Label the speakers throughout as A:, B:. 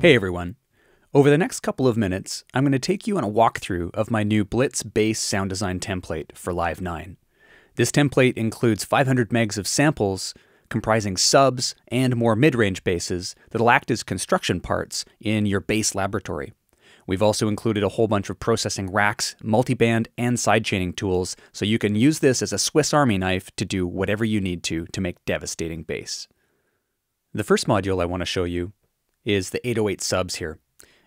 A: Hey everyone. Over the next couple of minutes, I'm going to take you on a walkthrough of my new Blitz bass sound design template for Live 9. This template includes 500 megs of samples comprising subs and more mid-range basses that'll act as construction parts in your bass laboratory. We've also included a whole bunch of processing racks, multiband, and sidechaining tools, so you can use this as a Swiss Army knife to do whatever you need to make devastating bass. The first module I want to show you is the 808 subs here.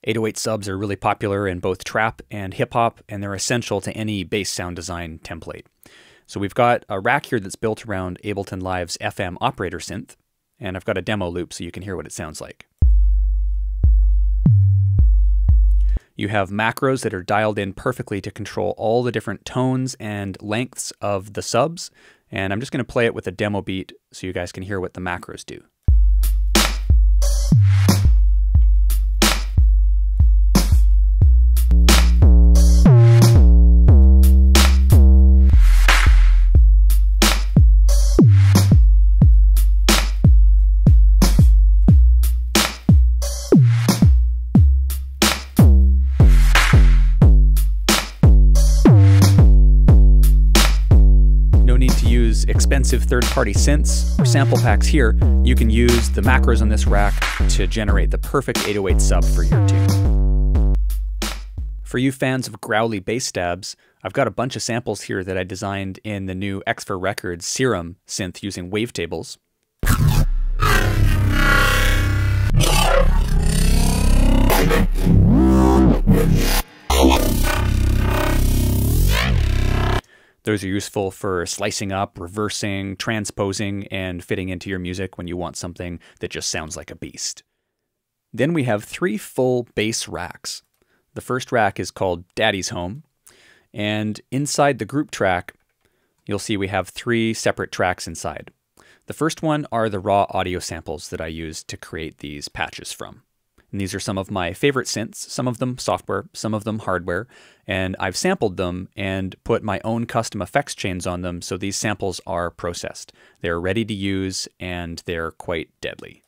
A: 808 subs are really popular in both trap and hip-hop, and they're essential to any bass sound design template. So we've got a rack here that's built around Ableton Live's FM operator synth, and I've got a demo loop so you can hear what it sounds like. You have macros that are dialed in perfectly to control all the different tones and lengths of the subs, and I'm just going to play it with a demo beat so you guys can hear what the macros do. Expensive third-party synths or sample packs here. You can use the macros on this rack to generate the perfect 808 sub for your tune. For you fans of growly bass stabs, I've got a bunch of samples here that I designed in the new X4 Records Serum synth using wavetables. Those are useful for slicing up, reversing, transposing, and fitting into your music when you want something that just sounds like a beast. Then we have 3 full bass racks. The first rack is called Daddy's Home, and inside the group track, you'll see we have 3 separate tracks inside. The first one are the raw audio samples that I used to create these patches from. And these are some of my favorite synths, some of them software, some of them hardware, and I've sampled them and put my own custom effects chains on them, so these samples are processed. They're ready to use, and they're quite deadly.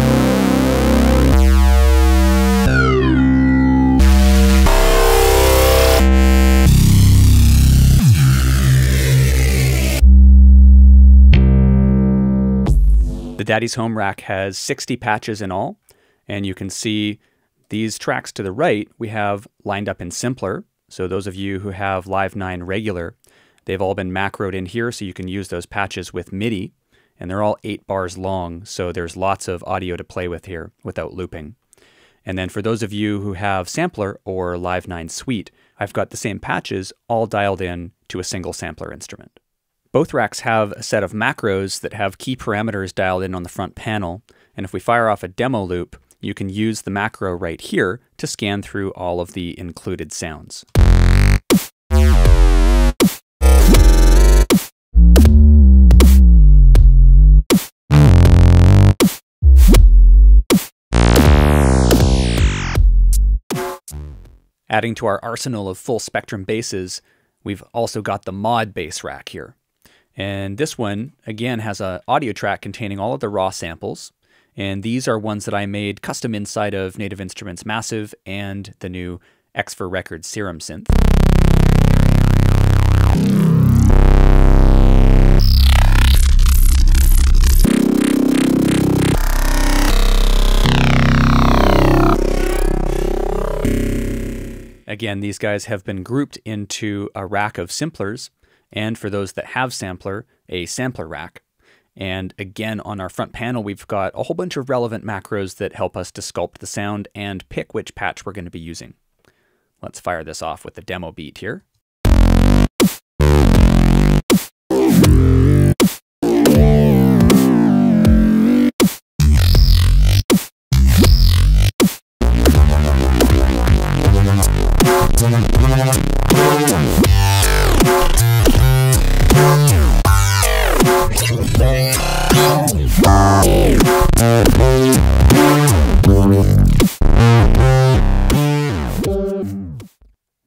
A: The Daddy's Home rack has 60 patches in all, and you can see these tracks to the right we have lined up in Simpler. So those of you who have Live 9 regular, they've all been macroed in here so you can use those patches with MIDI, and they're all 8 bars long, so there's lots of audio to play with here without looping. And then for those of you who have Sampler or Live 9 Suite, I've got the same patches all dialed in to a single sampler instrument. Both racks have a set of macros that have key parameters dialed in on the front panel, and if we fire off a demo loop, you can use the macro right here to scan through all of the included sounds. Adding to our arsenal of full spectrum basses, we've also got the mod bass rack here. And this one, again, has an audio track containing all of the raw samples. And these are ones that I made custom inside of Native Instruments Massive and the new X4 Records Serum synth. Again, these guys have been grouped into a rack of samplers, and for those that have Sampler, a sampler rack. And again, on our front panel, we've got a whole bunch of relevant macros that help us to sculpt the sound and pick which patch we're going to be using. Let's fire this off with the demo beat here.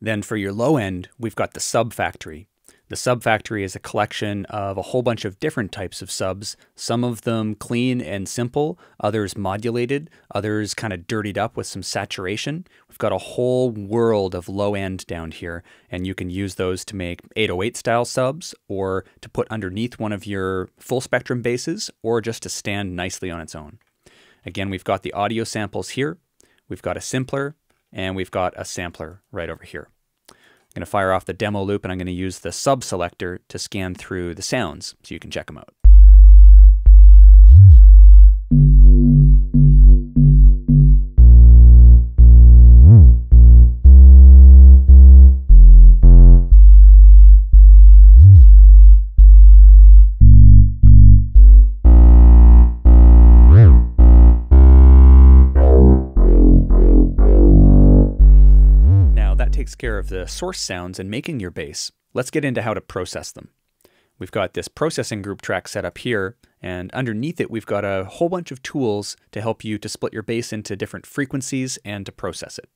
A: Then for your low end, we've got the sub Faktory. The sub factory is a collection of a whole bunch of different types of subs, some of them clean and simple, others modulated, others kind of dirtied up with some saturation. We've got a whole world of low end down here, and you can use those to make 808 style subs, or to put underneath one of your full spectrum basses, or just to stand nicely on its own. Again, we've got the audio samples here, we've got a simpler, and we've got a sampler right over here. I'm going to fire off the demo loop, and I'm going to use the sub selector to scan through the sounds so you can check them out. Takes care of the source sounds and making your bass. Let's get into how to process them. We've got this processing group track set up here, and underneath it we've got a whole bunch of tools to help you to split your bass into different frequencies and to process it.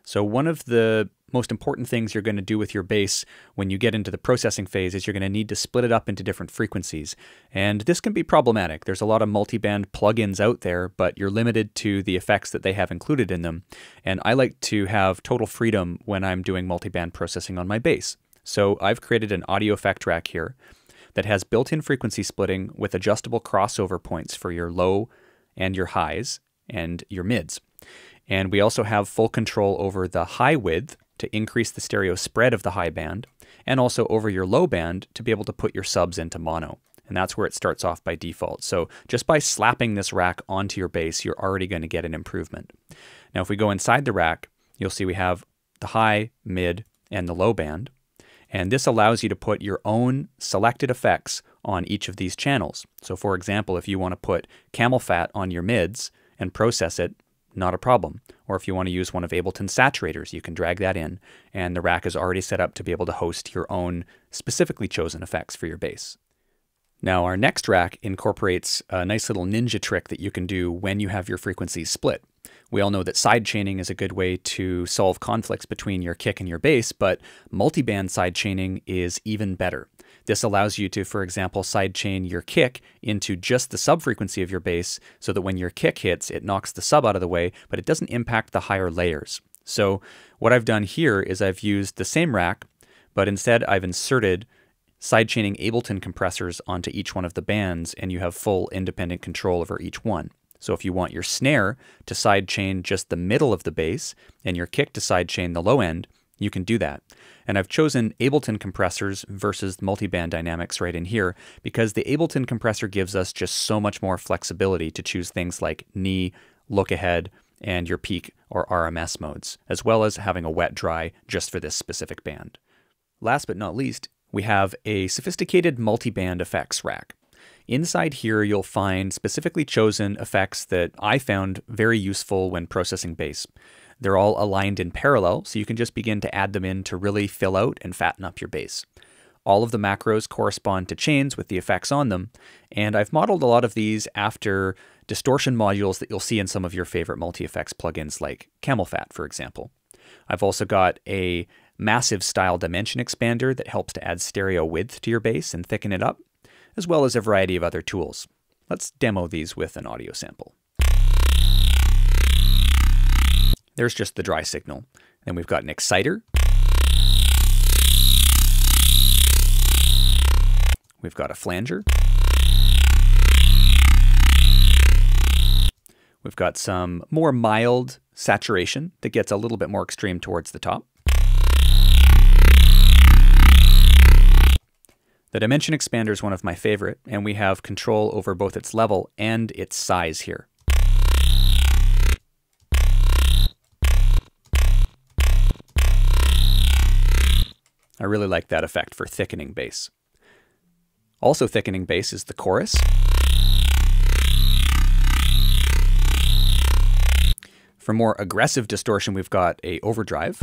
A: So one of the most important things you're going to do with your bass when you get into the processing phase is you're going to need to split it up into different frequencies. And this can be problematic. There's a lot of multi-band plugins out there, but you're limited to the effects that they have included in them. And I like to have total freedom when I'm doing multi-band processing on my bass. So I've created an audio effect rack here that has built-in frequency splitting with adjustable crossover points for your low and your highs and your mids. And we also have full control over the high width to increase the stereo spread of the high band, and also over your low band to be able to put your subs into mono. And that's where it starts off by default. So just by slapping this rack onto your bass, you're already going to get an improvement. Now, if we go inside the rack, you'll see we have the high, mid, and the low band. And this allows you to put your own selected effects on each of these channels. So for example, if you want to put camel fat on your mids and process it, not a problem. Or if you want to use one of Ableton's saturators, you can drag that in, and the rack is already set up to be able to host your own specifically chosen effects for your bass. Now, our next rack incorporates a nice little ninja trick that you can do when you have your frequencies split. We all know that sidechaining is a good way to solve conflicts between your kick and your bass, but multi-band sidechaining is even better. This allows you to, for example, sidechain your kick into just the sub frequency of your bass so that when your kick hits, it knocks the sub out of the way, but it doesn't impact the higher layers. So what I've done here is I've used the same rack, but instead I've inserted sidechaining Ableton compressors onto each one of the bands, and you have full independent control over each one. So if you want your snare to sidechain just the middle of the bass and your kick to sidechain the low end, you can do that. And I've chosen Ableton compressors versus multi-band dynamics right in here because the Ableton compressor gives us just so much more flexibility to choose things like knee, look ahead, and your peak or RMS modes, as well as having a wet dry just for this specific band. Last but not least, we have a sophisticated multi-band effects rack. Inside here, you'll find specifically chosen effects that I found very useful when processing bass. They're all aligned in parallel, so you can just begin to add them in to really fill out and fatten up your bass. All of the macros correspond to chains with the effects on them, and I've modeled a lot of these after distortion modules that you'll see in some of your favorite multi-effects plugins like Camel Fat, for example. I've also got a massive style dimension expander that helps to add stereo width to your bass and thicken it up, as well as a variety of other tools. Let's demo these with an audio sample. There's just the dry signal. Then we've got an exciter. We've got a flanger. We've got some more mild saturation that gets a little bit more extreme towards the top. The dimension expander is one of my favorite, and we have control over both its level and its size here. I really like that effect for thickening bass. Also thickening bass is the chorus. For more aggressive distortion, we've got a overdrive.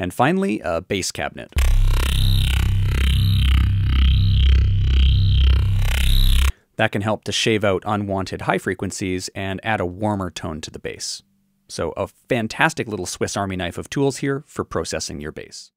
A: And finally, a bass cabinet. That can help to shave out unwanted high frequencies and add a warmer tone to the bass. So a fantastic little Swiss Army knife of tools here for processing your bass.